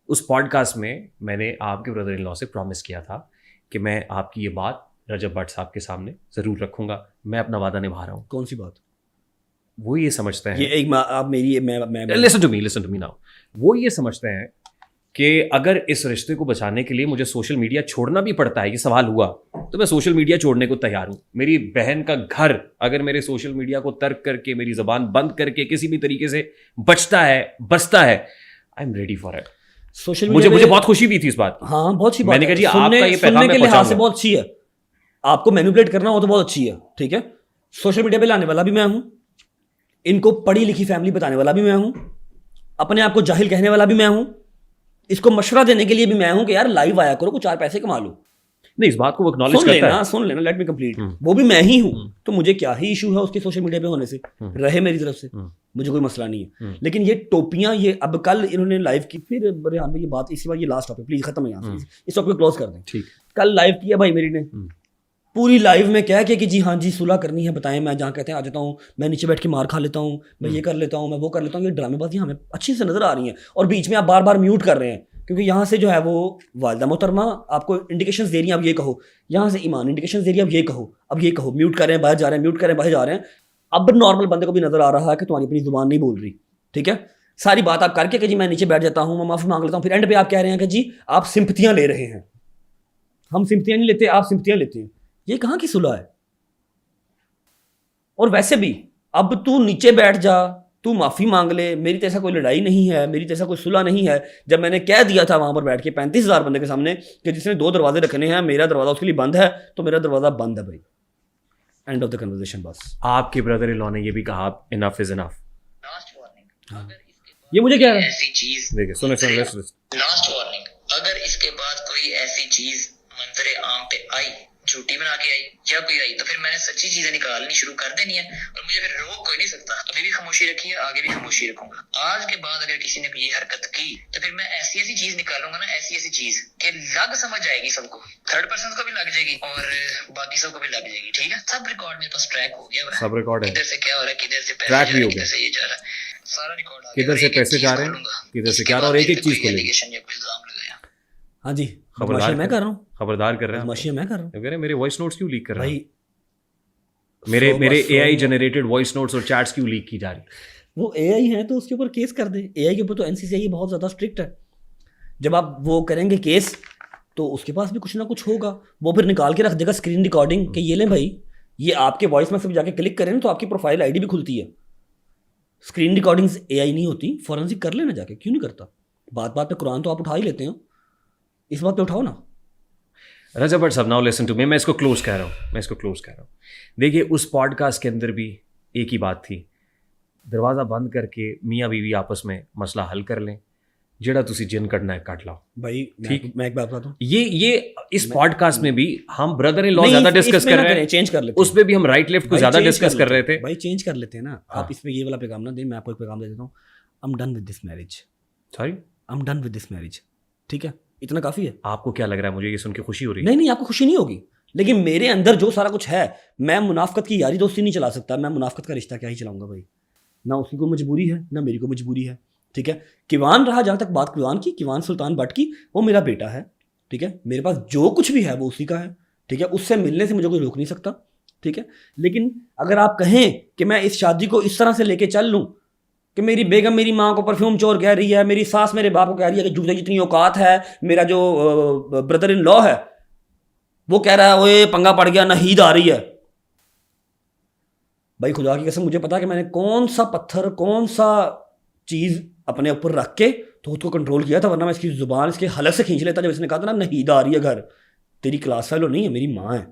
उस पॉडकास्ट में मैंने आपके ब्रदर इन लॉ से प्रॉमिस किया था कि मैं आपकी ये बात रजब भट्ट साहब के सामने ज़रूर रखूंगा। मैं अपना वादा निभा रहा हूँ। कौन सी बात? वो ये समझते हैं, ये एक आप मेरी मैं लिसन टू मी नाउ। वो ये समझते हैं कि अगर इस रिश्ते को बचाने के लिए मुझे सोशल मीडिया छोड़ना भी पड़ता है, ये सवाल हुआ, तो मैं सोशल मीडिया छोड़ने को तैयार हूँ। मेरी बहन का घर अगर मेरे सोशल मीडिया को तर्क करके, मेरी ज़बान बंद करके किसी भी तरीके से बचता है, I am ready for it. Social मुझे बहुत खुशी भी थी इस बात की। हाँ, बहुत अच्छी बात मैंने कहा जी सुनने, आपका ये पैगाम सुनने मैं के लिहाज से पहुंचाऊंगा। बहुत अच्छी है। आपको मैनिपुलेट करना हो तो बहुत अच्छी है, ठीक है। सोशल मीडिया पे लाने वाला भी मैं हूं, इनको पढ़ी लिखी फैमिली बताने वाला भी मैं हूं, अपने आप को जाहिल कहने वाला भी मैं हूं, इसको मशवरा देने के लिए भी मैं हूं कि यार लाइव आया करो, कुछ 4 पैसे कमा लो। नहीं, इस बात को वो एक्नॉलेज करता है। सुन लेना, लेट मी कंप्लीट। वो भी मैं ही हूं, तो मुझे क्या ही इशू है उसके सोशल मीडिया पे होने से, रहे मेरी तरफ से, मुझे कोई मसला नहीं है। लेकिन ये टोपियां, ये अब कल इन्होंने लाइव की, फिर रेहान भाई ये बात इसी बार, ये लास्ट टॉपिक प्लीज खत्म है यहाँ से, इस टॉपिक को क्लोज कर दें। ठीक। कल लाइव किया भाई मेरी ने, पूरी लाइव में क्या कि जी हाँ जी सुलह करनी है, बताएं। मैं जहाँ कहते हैं आ जाता हूँ, मैं नीचे बैठ के मार खा लेता हूँ, मैं ये कर लेता हूँ, मैं वो कर लेता हूँ। ये ड्रामेबाजी हमें अच्छी से नजर आ रही है, और बीच में आप बार बार म्यूट कर रहे हैं, क्योंकि यहाँ से जो है वो वालिदा मोहतरमा आपको इंडिकेशंस दे रही हैं, अब ये कहो। यहाँ से ईमान इंडिकेशंस दे रही है, अब ये कहो, अब ये कहो। म्यूट कर रहे हैं, बाहर जा रहे हैं, म्यूट कर रहे हैं, बाहर जा रहे हैं। अब नॉर्मल बंदे को भी नजर आ रहा है कि तुम्हारी अपनी जुबान नहीं बोल रही, ठीक है। सारी बात आप करके कि जी मैं नीचे बैठ जाता हूँ, मैं माफी मांग लेता हूँ, फिर एंड पे आप कह रहे हैं कि जी आप सिंपतियां ले रहे हैं। हम सिंपतियां नहीं लेते, आप सिंपतियां लेते हैं। ये कहाँ की सुलह है? और वैसे भी अब तू नीचे बैठ जा, तू माफी मांग ले, मेरी तो ऐसा कोई लड़ाई नहीं है, मेरी तो ऐसा कोई सुलह नहीं है। जब मैंने कह दिया था वहां पर बैठ के 35,000 बंदे के सामने कि जिसने 2 दरवाजे रखने हैं, मेरा दरवाजा उसके लिए बंद है, तो मेरा दरवाजा बंद है भाई। End of the conversation. बस आपके ब्रदर इन लॉ ने ये भी कहा, enough is enough. Last warning, ये मुझे क्या है, ऐसी चीज, देखिए सुने लास्ट वार्निंग, अगर इसके बाद कोई ऐसी चीज मंजरे आम पे आई, झूठी बना के आई या कोई आई, तो फिर मैंने सच्ची चीजें निकालनी शुरू कर देनी है, और मुझे फिर रोक कोई नहीं सकता। अभी भी खामोशी रखी है, आगे भी खामोशी रखूंगा। आज के बाद अगर किसी ने ये हरकत की, तो फिर मैं ऐसी ऐसी चीज निकालूंगा ना, ऐसी ऐसी चीज कि लग समझ आएगी सबको, थर्ड पर्सन को भी लग जाएगी और बाकी सबको भी लग जाएगी, ठीक है। सब रिकॉर्ड मेरे पास ट्रैक हो गया, सब रिकॉर्ड है, किधर से क्या हो रहा है, किधर से ट्रैक भी हो गया, किधर से ये जा रहा है, सारा रिकॉर्ड आ गया, किधर से पैसे जा रहे हैं, किधर से क्या, और एक एक चीज को लेके। हाँ जी, खबरदार मैं कर रहा हूँ, खबरदार कर रहे हैं, बदमाशी मैं कर रहा हूँ। कह रहे मेरे वॉइस नोट्स क्यों लीक कर रहे हैं भाई मेरे एआई जनरेटेड वॉइस नोट्स और चैट्स क्यों लीक की जा रही? वो एआई है तो उसके ऊपर केस कर दे। एआई के ऊपर तो एनसीसीआई बहुत ज़्यादा स्ट्रिक्ट है। जब आप वो करेंगे केस, तो उसके पास भी कुछ ना कुछ होगा, वो फिर निकाल के रख देगा स्क्रीन रिकॉर्डिंग कि ये लें भाई, ये आपके वॉइस में से जाके क्लिक करें तो आपकी प्रोफाइल आईडी भी खुलती है। स्क्रीन रिकॉर्डिंग्स एआई नहीं होती, फॉरेंसिक कर लेना जाके, क्यों नहीं करता? बात बात पे कुरान तो आप उठा ही लेते हो, इस बात पे उठाओ ना। रजब भट्ट साहब, नाउ लिसन टू मी, मैं इसको क्लोज कह रहा हूँ। देखिए उस पॉडकास्ट के अंदर भी एक ही बात थी, दरवाज़ा बंद करके मियाँ बीवी आपस में मसला हल कर लें, जेड़ा तुसी जिन कटना है काट लाओ भाई। ठीक, मैं एक बात बताता हूँ, ये इस पॉडकास्ट में भी हम ब्रदर इन लॉ ज्यादा डिस्कस कर रहे हैं, चेंज कर लेते हैं, उस पे भी हम राइट लेफ्ट को ज्यादा डिस्कस कर रहे थे। भाई चेंज कर लेते हैं ना, आप इसमें ये वाला पैगाम ना दें, मैं आपको एक पैगाम दे देता हूँ। I am done with this marriage, sorry, I am done with this marriage, ठीक है, इतना काफी है। आपको क्या लग रहा है? मुझे ये सुन के खुशी हो रही है। नहीं, आपको खुशी नहीं होगी, लेकिन मेरे अंदर जो सारा कुछ है, मैं मुनाफकत की यारी दोस्ती नहीं चला सकता, मैं मुनाफकत का रिश्ता क्या ही चलाऊंगा भाई। ना उसकी को मजबूरी है, ना मेरी को मजबूरी है, ठीक है। किवान रहा, जहाँ तक बात किवान की, किवान सुल्तान भट्ट की, वो मेरा बेटा है, ठीक है। मेरे पास जो कुछ भी है वो उसी का है, ठीक है। उससे मिलने से मुझे कोई रोक नहीं सकता, ठीक है। लेकिन अगर आप कहें कि मैं इस शादी को इस तरह से लेके चल लूँ कि मेरी बेगम मेरी माँ को परफ्यूम चोर कह रही है, मेरी सास मेरे बाप को कह रही है कि जूते जितनी औकात है, मेरा जो ब्रदर इन लॉ है वो कह रहा है ओए पंगा पड़ गया, नहीद आ रही है। भाई खुदा की कसम मुझे पता है कि मैंने कौन सा पत्थर, कौन सा चीज़ अपने ऊपर रख के तो उसको कंट्रोल किया था, वरना मैं इसकी जुबान इसके हलक से खींच लेता जब इसने कहा था ना नहीद आ रही है घर। तेरी क्लास फेलो नहीं है, मेरी माँ है,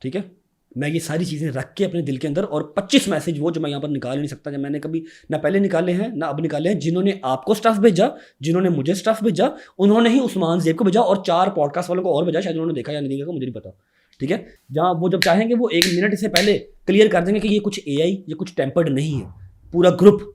ठीक है। मैं ये सारी चीज़ें रख के अपने दिल के अंदर, और 25 मैसेज वो जो मैं यहाँ पर निकाल नहीं सकता, जब मैंने कभी ना पहले निकाले हैं ना अब निकाले हैं। जिन्होंने आपको स्टफ भेजा, जिन्होंने मुझे स्टफ भेजा, उन्होंने ही उस्मान ज़ेब को भेजा, और 4 पॉडकास्ट वालों को और भेजा, शायद उन्होंने देखा या नहीं देखा मुझे नहीं पता, ठीक है। जहाँ वो जब चाहेंगे वो 1 मिनट से पहले क्लियर कर देंगे कि ये कुछ एआई, ये कुछ टेम्पर्ड नहीं है, पूरा ग्रुप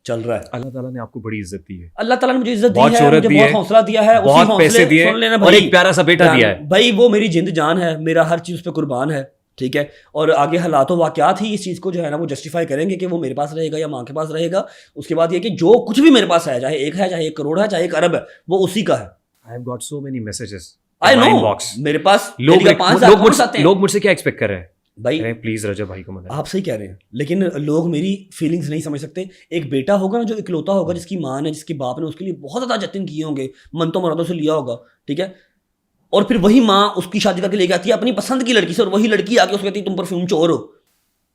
चल रहा है। अल्लाह ताला ने आपको बड़ी इज्जत दी है, अल्लाह ताला ने मुझे इज्जत दी बहुत है, शोहरत मुझे दी बहुत है, हौसला दिया है, बहुत पैसे दिए सुन लेना और भाई, एक प्यारा सा बेटा दिया है भाई। वो मेरी जिंद जान है, मेरा हर चीज़ पे कुर्बान है, ठीक है, और आगे हालात वाक़यात ही इस चीज़ को जो है ना वो जस्टिफाई करेंगे कि वो मेरे पास रहेगा या माँ के पास रहेगा। उसके बाद ये कि जो कुछ भी मेरे पास है, चाहे 1 है, चाहे 1 करोड़ है, चाहे 1 अरब है, वो उसी का है। I have got so many messages I know, मेरे पास लोग 5,000 कमेंट्स आते हैं। लोग मुझसे क्या एक्सपेक्ट कर रहे हैं भाई प्लीज रजब भाई को मदद। आप सही कह रहे हैं, लेकिन लोग मेरी फीलिंग्स नहीं समझ सकते। एक बेटा होगा ना जो इकलौता होगा, जिसकी माँ ने, जिसके बाप ने उसके लिए बहुत ज़्यादा जतन किए होंगे, मन तो मुरादों से लिया होगा, ठीक है, और फिर वही माँ उसकी शादी करके लेके आती है अपनी पसंद की लड़की से, और वही लड़की आके उसको कहती है तुम परफ्यूम चोर हो,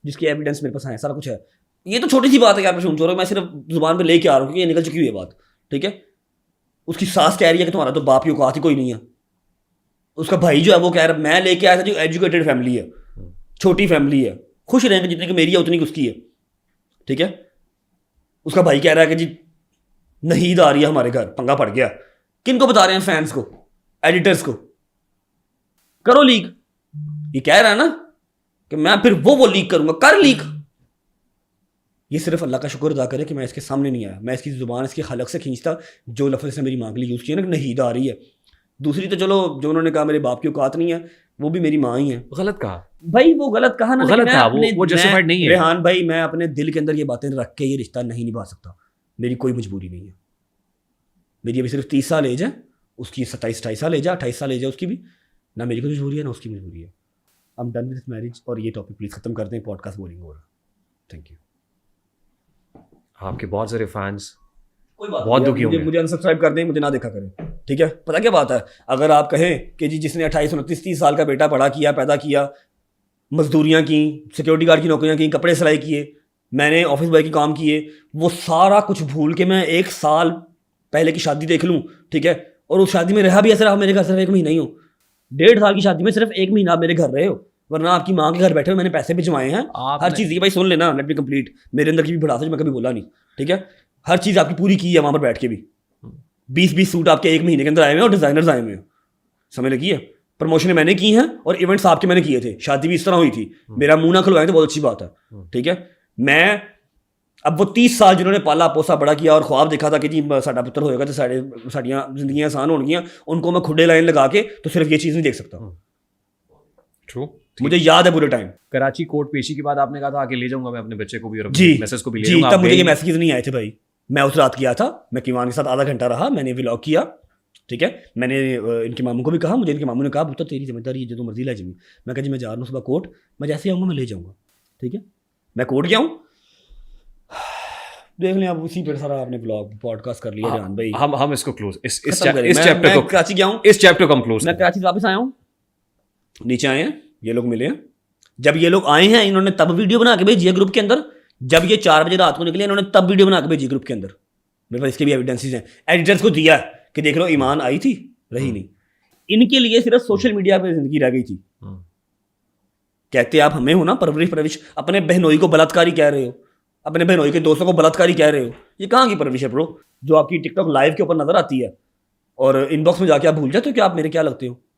जिसकी एविडेंस मेरे पास है, सारा कुछ है। ये तो छोटी सी बात है यार, परफ्यूम चोर हो, मैं सिर्फ जुबान पे लेके आ रहा हूँ क्योंकि ये निकल चुकी हुई है बात, ठीक है। उसकी सास कह रही है कि तुम्हारा तो बाप की औकात ही कोई नहीं है। उसका भाई जो है वो कह रहा है मैं लेके आया था, जो एजुकेटेड फैमिली है, छोटी फैमिली है, खुश रहेंगे जितनी की मेरी है उतनी की उसकी है, ठीक है। उसका भाई कह रहा है कि जी नहीद आ रही है हमारे घर, पंगा पड़ गया। किन को बता रहे हैं? फैंस को, एडिटर्स को। करो लीक, ये कह रहा है ना कि मैं फिर वो लीक करूंगा, कर लीक। ये सिर्फ अल्लाह का शुक्र अदा करे कि मैं इसके सामने नहीं आया, मैं इसकी जुबान इसकी हलक से खींचता जो लफ्ज़ से मेरी माँ के लिए यूज़ किया ना, नहीद आ रही है। दूसरी तो चलो जो उन्होंने कहा मेरे बाप की औकात नहीं है, वो भी मेरी माँ ही है। गलत कहा भाई, वो गलत कहा ना, गलत कहा, वो जस्टिफाइड नहीं है। रेहान भाई, मैं अपने दिल के अंदर ये बातें रख के ये रिश्ता नहीं निभा सकता, मेरी कोई मजबूरी नहीं है। मेरी अभी सिर्फ 30 साल एज है, उसकी 27-28 साल एज है, 28 साल एज है उसकी भी, ना मेरी कोई मजबूरी है ना उसकी मजबूरी है। I am done with marriage. और ये टॉपिक प्लीज खत्म कर दें, पॉडकास्ट बोरिंग हो रहा। Thank you. आपके बहुत सारे फैंस कोई बात बहुत नहीं, दुखी होंगे। मुझे अनसब्सक्राइब कर दें, मुझे ना देखा करें, ठीक है। पता क्या बात है, अगर आप कहें कि जी जिसने 28, 29, 30 साल का बेटा पढ़ा किया, पैदा किया, मजदूरियाँ की, सिक्योरिटी गार्ड की नौकरियाँ की, कपड़े सिलाई किए, मैंने ऑफिस बॉय के काम किए, वो सारा कुछ भूल के मैं 1 साल पहले की शादी देख लूँ, ठीक है, और उस शादी में रहा भी ऐसे रहा मेरे घर सिर्फ 1 महीना ही हो, 1.5 साल की शादी में सिर्फ 1 महीना आप मेरे घर रहे हो, वरना आपकी माँ के घर बैठे हो, मैंने पैसे भी जमाए हैं, हर चीज़। ये भाई सुन लेना, लेट मी कंप्लीट, मेरे अंदर की भी भड़ास है जो मैं कभी बोला नहीं, ठीक है। हर चीज़ आपकी पूरी की है वहाँ पर बैठ के भी। 20-20 सूट आपके 1 महीने के अंदर आए हुए हैं और डिज़ाइनर्स आए हुए हैं, समझ लगी है। प्रमोशनें मैंने की हैं और इवेंट्स आपके मैंने किए थे, शादी भी इस तरह हुई थी, मेरा मुंह ना खुलवाएं तो बहुत अच्छी बात है, ठीक है। मैं अब वो 30 साल जिन्होंने पाला पोसा बड़ा किया और ख्वाब देखा था कि जी साडा पुत्र होएगा तो साड़ियाँ जिंदगियाँ आसान होंगियाँ, उनको मैं खुडे लाइन लगा के तो सिर्फ ये चीज़ नहीं देख सकता। ट्रू, मुझे याद है पूरे टाइम कराची कोर्ट पेशी के बाद आपने कहा था आके ले जाऊंगा मैं अपने बच्चे को भी और जी मैसेज को भी ले जी, जाऊंगा। तब मुझे ये मैसेज नहीं आए थे भाई। मैं उस रात किया था, मैं किवान के साथ आधा घंटा रहा, मैंने व्लॉग किया, ठीक है। मैंने इनके मामू को भी कहा, मुझे इनके मामू ने कहा पुत्र तेरी जिम्मेदारी है, जो तू मर्जी ले जाऊँगी। मैं कहा जी मैं जा रहा हूँ सुबह कोर्ट, मैं जैसे आऊँगा मैं ले जाऊँगा, ठीक है। मैं कोर्ट गया हूँ, देख लें आप, उसी पर सारा आपने ब्लॉग पॉडकास्ट कर लिया जान भाई। हम इसको क्लोज इस खत्म करें। चैप्टर को कराची गया हूँ, इस चैप्टर को हम क्लोज मैं कराची से वापस आया हूँ, नीचे आए हैं ये लोग मिले हैं। जब ये लोग आए हैं इन्होंने तब वीडियो बना के भेजी है ग्रुप के अंदर, जब ये 4 बजे रात को निकले इन्होंने तब वीडियो बना के भेजी ग्रुप के अंदर। मेरे पास इसके भी एविडेंसेस हैं, एडिटर्स को दिया कि देख लो ईमान आई थी, रही नहीं। इनके लिए सिर्फ सोशल मीडिया पर जिंदगी रह गई थी। कहते आप हमें हो ना परवरिश, अपने बहनोई को बलात्कारी कह रहे हो, अपने बहनोई के दोस्तों को बलात्कारी कह रहे हो, ये कहाँ की परवरिश है ब्रो, जो आपकी टिकटॉक लाइव के ऊपर नजर आती है और इनबॉक्स में जाके आप भूल जाते हो कि आप मेरे क्या लगते हो।